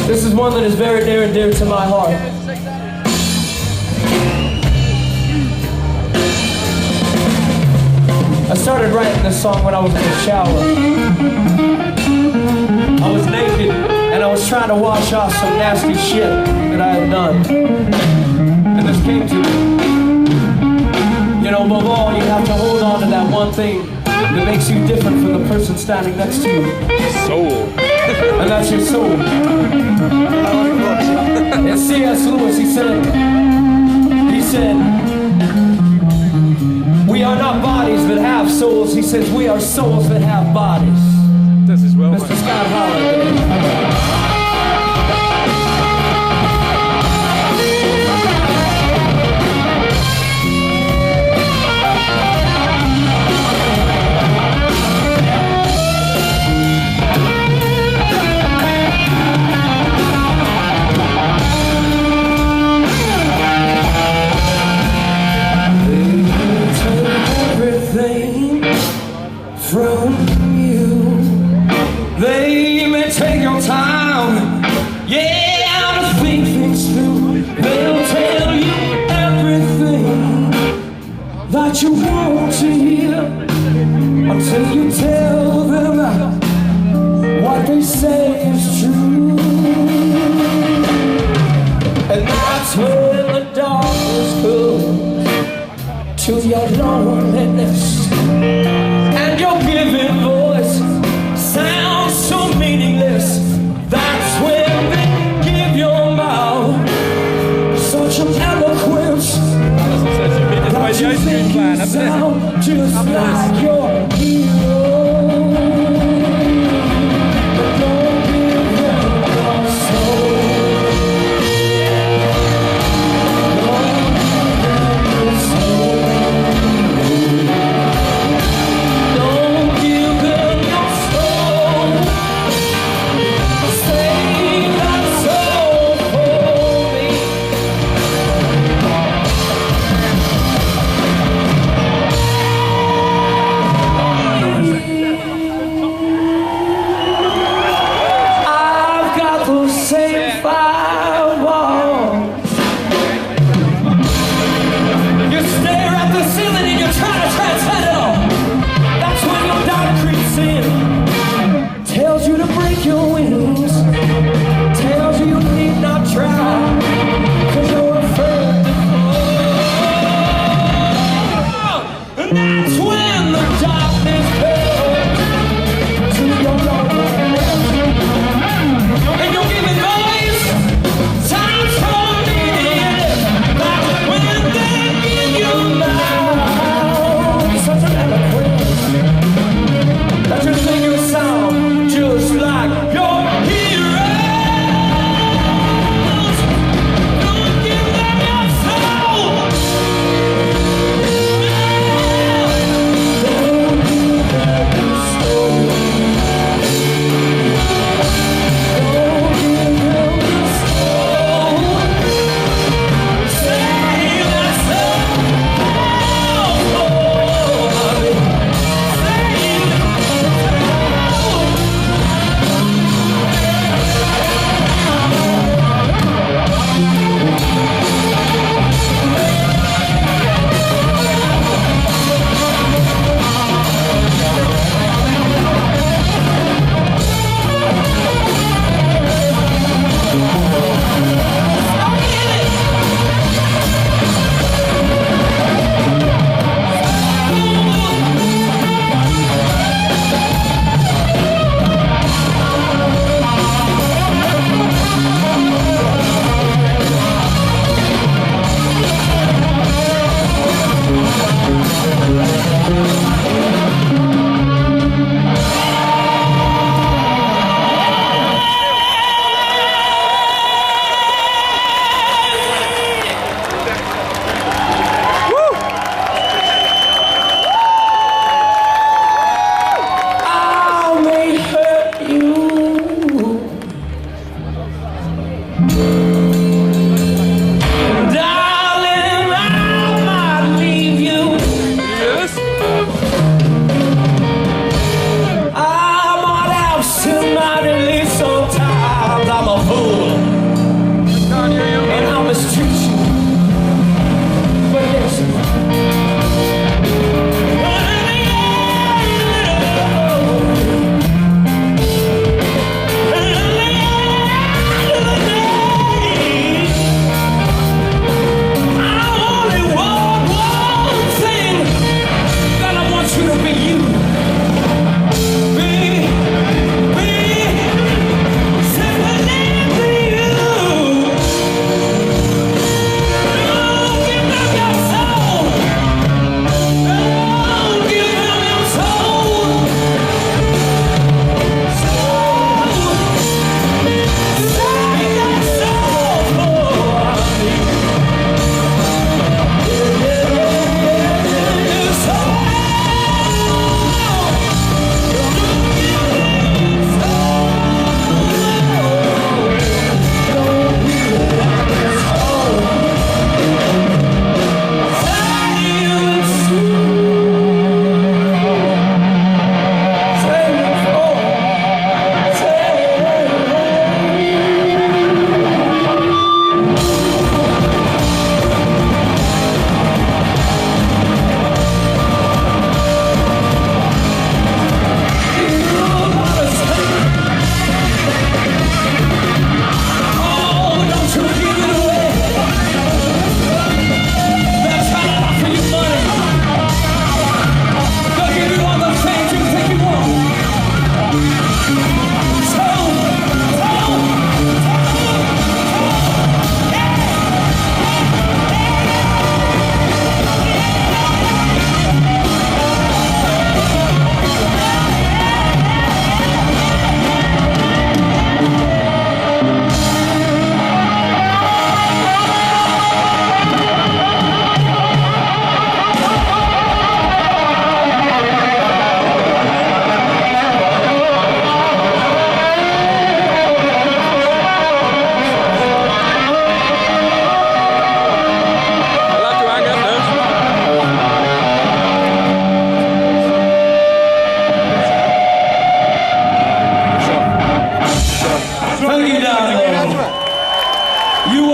This is one that is very near and dear to my heart. I started writing this song when I was in the shower. I was naked and I was trying to wash off some nasty shit that I had done. And this came to me. You know, above all, you have to hold on to that one thing that makes you different from the person standing next to you. Soul. And that's your soul. And C.S. Lewis, he said, we are not bodies that have souls. He says, we are souls that have bodies. This is well. Mr. Scott Holiday. From you, they may take your time, yeah, to think things through. They'll tell you everything that you want to hear until you tell them what they say is true. And that's when the darkness comes to your loneliness. And your giving voice sounds so meaningless. That's when they give your mouth such an eloquence that you think you sound just like your hero. But don't give them your soul.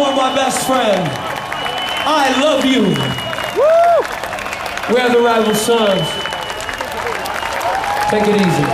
for my best friend. I love you. Woo! We're the Rival Sons. Take it easy.